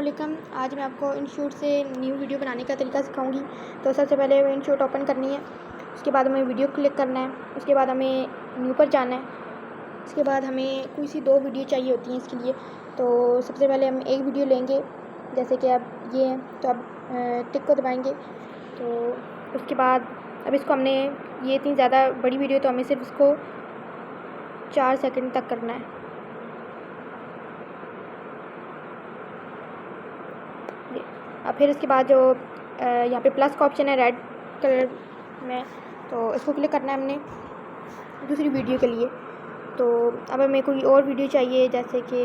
अस्सलामुअलैकुम। आज मैं आपको इनशॉट से न्यू वीडियो बनाने का तरीका सिखाऊंगी। तो सबसे पहले हमें इनशॉट ओपन करनी है, उसके बाद हमें वीडियो क्लिक करना है, उसके बाद हमें न्यू पर जाना है। उसके बाद हमें कोई सी 2 वीडियो चाहिए होती हैं इसके लिए। तो सबसे पहले हम एक वीडियो लेंगे, जैसे कि अब ये है, तो अब टिक को दबाएँगे। तो उसके बाद अब इसको हमने, ये इतनी ज़्यादा बड़ी वीडियो तो हमें सिर्फ इसको 4 सेकंड तक करना है। अब फिर इसके बाद जो यहाँ पे प्लस का ऑप्शन है रेड कलर में, तो इसको क्लिक करना है हमने दूसरी वीडियो के लिए। तो अब हमें कोई और वीडियो चाहिए, जैसे कि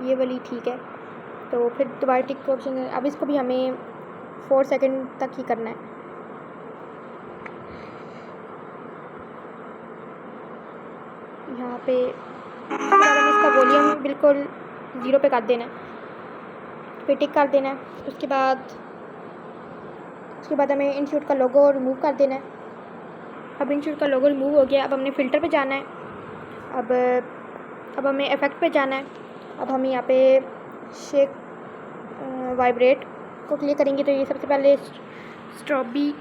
ये वाली, ठीक है। तो फिर दोबारा टिक का ऑप्शन है, अब इसको भी हमें 4 सेकंड तक ही करना है। यहाँ पे हमें इसका वॉल्यूम बिल्कुल 0 पे कर देना है, फिर टिक कर देना है। उसके बाद हमें इनशॉट का लोगो रिमूव कर देना है। अब इनशॉट का लोगो रिमूव हो गया। अब हमने फ़िल्टर पे जाना है। अब हमें इफ़ेक्ट पे जाना है। अब हम यहाँ पे शेक वाइब्रेट को क्लिक करेंगे। तो ये सबसे पहले स्ट्रॉबी,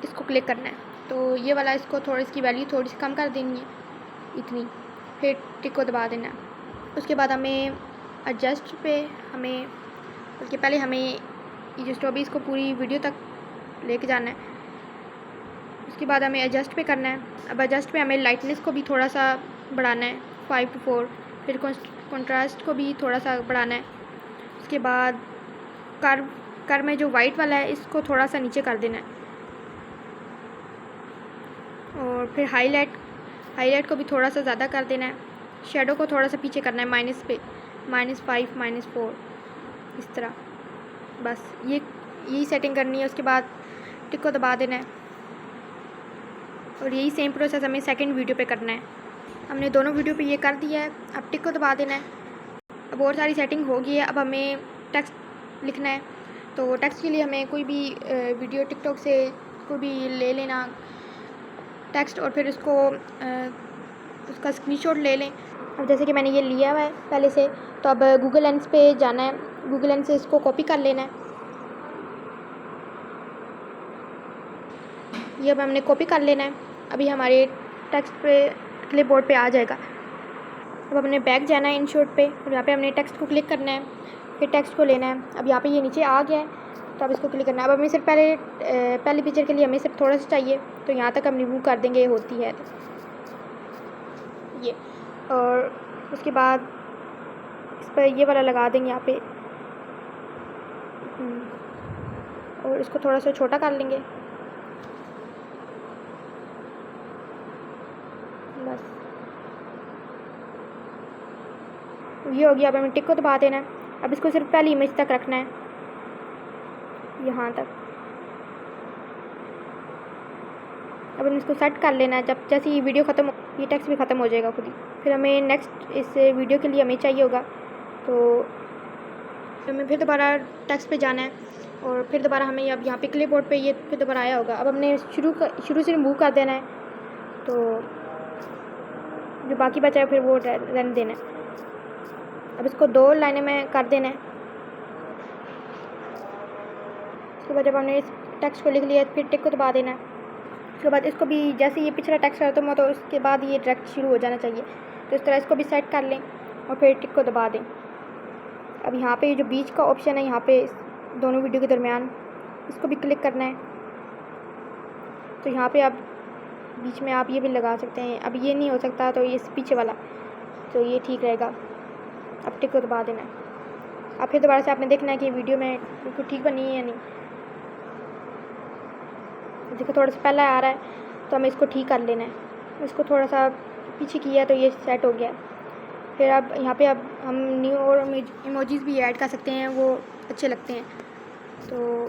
इसको क्लिक करना है। तो ये वाला, इसको थोड़ी, इसकी वैल्यू थोड़ी सी कम कर देनी है, इतनी। फिर टिक को दबा देना है। उसके बाद हमें एडजस्ट पे, हमें उसके पहले हमें ये जो स्ट्रॉबी, इसको पूरी वीडियो तक लेके जाना है। उसके बाद हमें एडजस्ट पे करना है। अब एडजस्ट पे हमें लाइटनेस को भी थोड़ा सा बढ़ाना है, 5 to 4। फिर कंट्रास्ट को भी थोड़ा सा बढ़ाना है। उसके बाद कर्व में जो वाइट वाला है, इसको थोड़ा सा नीचे कर देना है। और फिर हाईलाइट को भी थोड़ा सा ज़्यादा कर देना है। शेडो को थोड़ा सा पीछे करना है, -5, -4, इस तरह। बस यही सेटिंग करनी है। उसके बाद टिक को दबा देना है। और यही सेम प्रोसेस हमें सेकंड वीडियो पे करना है। हमने दोनों वीडियो पे ये कर दिया है। अब टिक को दबा देना है। अब और सारी सेटिंग हो गई है। अब हमें टेक्स्ट लिखना है। तो टेक्स्ट के लिए हमें कोई भी वीडियो टिकटॉक से कोई भी ले लेना टेक्स्ट, और फिर उसका स्क्रीनशॉट ले लें। अब जैसे कि मैंने ये लिया हुआ है पहले से, तो अब गूगल लेंस पे जाना है। गूगल लेंस से इसको कॉपी कर लेना है। ये अब हमने कॉपी कर लेना है। अभी हमारे टेक्स्ट पे, क्लिपबोर्ड पे आ जाएगा। अब हमने बैक जाना है इनशॉट पे, और यहाँ पे हमने टेक्स्ट को क्लिक करना है, फिर टेक्स्ट को लेना है। अब यहाँ पे ये नीचे आ गया है, तो अब इसको क्लिक करना है। अब हमें सिर्फ पहली पिक्चर के लिए हमें सिर्फ थोड़ा सा चाहिए, तो यहाँ तक हम रिमूव कर देंगे, होती है तो ये। और उसके बाद इस पर ये वाला लगा देंगे यहाँ पे, और इसको थोड़ा सा छोटा कर लेंगे, बस ये हो गया। अब हमें टिक को दबा देना है। अब इसको सिर्फ पहली इमेज तक रखना है, यहाँ तक। अब हमें इसको सेट कर लेना है। जब जैसे ये वीडियो ख़त्म, ये टेक्स्ट भी ख़त्म हो जाएगा खुद ही। फिर हमें नेक्स्ट इस वीडियो के लिए हमें चाहिए होगा, तो हमें फिर दोबारा टेक्स्ट पे जाना है, और फिर दोबारा हमें अब यहाँ पे क्लिपबोर्ड पे ये फिर दोबारा आया होगा। अब हमने शुरू से रिमूव कर देना है, तो जो बाकी बचा है फिर वो रहने देना है। अब इसको 2 लाइनें में कर देना है। उसके बाद जब हमने इस टेक्स्ट को लिख लिया, फिर टिक को दबा देना है। उसके बाद इसको भी, जैसे ये पिछला टेक्स्ट खत्म हो तो उसके बाद ये डायरेक्ट शुरू हो जाना चाहिए। तो इस तरह इसको भी सेट कर लें, और फिर टिक को दबा दें। अब यहाँ पे जो बीच का ऑप्शन है, यहाँ पे दोनों वीडियो के दरमियान, इसको भी क्लिक करना है। तो यहाँ पे आप बीच में आप ये भी लगा सकते हैं। अब ये नहीं हो सकता, तो ये पीछे वाला, तो ये ठीक रहेगा। अब टिक को दबा देना है। अब फिर दोबारा से आपने देखना है कि वीडियो में बिल्कुल ठीक बनी है या नहीं। देखो थोड़ा सा पहला आ रहा है, तो हमें इसको ठीक कर लेना है। इसको थोड़ा सा पीछे किया तो ये सेट हो गया। फिर अब यहाँ पे अब हम न्यू और इमोजीज़ भी ऐड कर सकते हैं, वो अच्छे लगते हैं। तो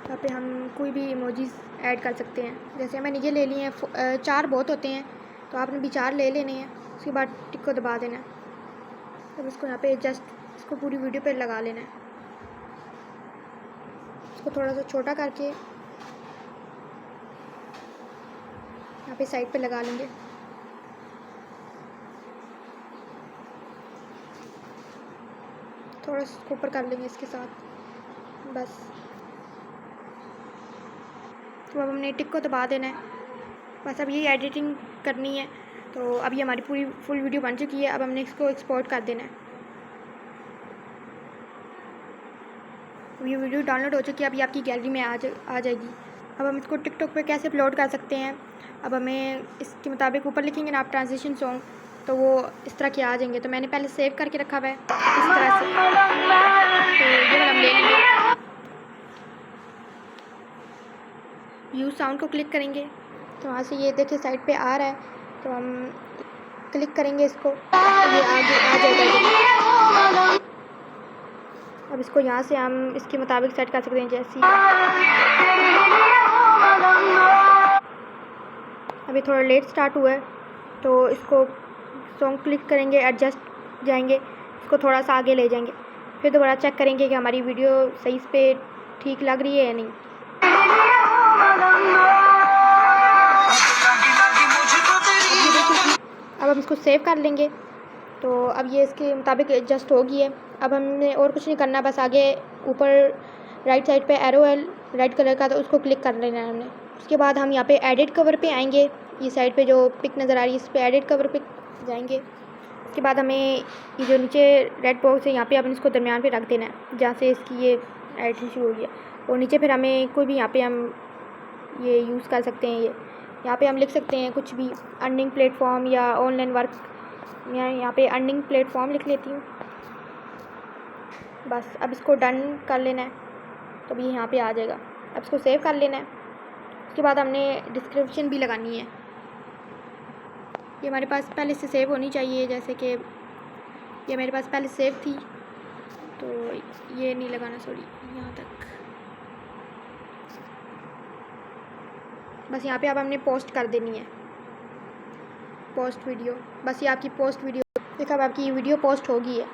यहाँ पे हम कोई भी इमोजीज़ ऐड कर सकते हैं। जैसे मैंने ये ले लिए हैं, 4 बहुत होते हैं, तो आपने भी 4 ले लेने हैं। उसके बाद टिक को दबा देना है। अब इसको यहाँ पे जस्ट इसको पूरी वीडियो पे लगा लेना है। इसको थोड़ा सा छोटा करके यहाँ पे साइड पे लगा लेंगे। थोड़ा सा इसको ऊपर कर लेंगे इसके साथ बस। तो अब हमने टिक को दबा देना है, बस अब यही एडिटिंग करनी है। तो अब ये हमारी पूरी फुल वीडियो बन चुकी है। अब हमने इसको एक्सपोर्ट कर देना है। अब ये वीडियो डाउनलोड हो चुकी है, अभी आपकी गैलरी में आ जाएगी। अब हम इसको टिकटॉक पे कैसे अपलोड कर सकते हैं, अब हमें इसके मुताबिक ऊपर लिखेंगे ना आप ट्रांजिशन सॉन्ग, तो वो इस तरह के आ जाएंगे। तो मैंने पहले सेव करके रखा हुआ है इस तरह से, तो ये वाला हम ले लेंगे। यूज़ साउंड को क्लिक करेंगे तो वहाँ से ये देखिए साइड पे आ रहा है, तो हम क्लिक करेंगे इसको, तो ये आगे आ जाएगा। अब इसको यहाँ से हम इसके मुताबिक सेट कर सकते हैं जैसे। अभी थोड़ा लेट स्टार्ट हुआ है, तो इसको सॉन्ग क्लिक करेंगे, एडजस्ट जाएंगे, इसको थोड़ा सा आगे ले जाएंगे, फिर दोबारा चेक करेंगे कि हमारी वीडियो सही पे ठीक लग रही है या नहीं। अब हम इसको सेव कर लेंगे। तो अब ये इसके मुताबिक एडजस्ट हो गई है। अब हमने और कुछ नहीं करना, बस आगे ऊपर राइट साइड पे एरो है रेड कलर का, तो उसको क्लिक कर लेना है हमने। उसके बाद हम यहाँ पे एडिट कवर पे आएंगे, ये साइड पे जो पिक नज़र आ रही है इस पे एडिट कवर पे जाएंगे। उसके बाद हमें ये जो नीचे रेड बॉक्स है यहाँ पे अपन इसको दरमियान पे रख देना है जहाँ से इसकी ये एडिटिंग शुरू होगी। और नीचे फिर हमें कोई भी यहाँ पे हम ये यूज़ कर सकते हैं, ये यहाँ पे हम लिख सकते हैं कुछ भी, अर्निंग प्लेटफॉर्म या ऑनलाइन वर्क। मैं यहाँ पे अर्निंग प्लेटफॉर्म लिख लेती हूँ बस। अब इसको डन कर लेना है, तो भी यहाँ पे आ जाएगा। अब इसको सेव कर लेना है। उसके बाद हमने डिस्क्रिप्शन भी लगानी है, ये हमारे पास पहले से सेव होनी चाहिए, जैसे कि ये मेरे पास पहले सेव थी, तो ये नहीं लगाना, सॉरी यहाँ तक। बस यहाँ पे अब हमने पोस्ट कर देनी है, पोस्ट वीडियो। बस ये आपकी पोस्ट वीडियो, देखो अब आपकी वीडियो पोस्ट हो गई है।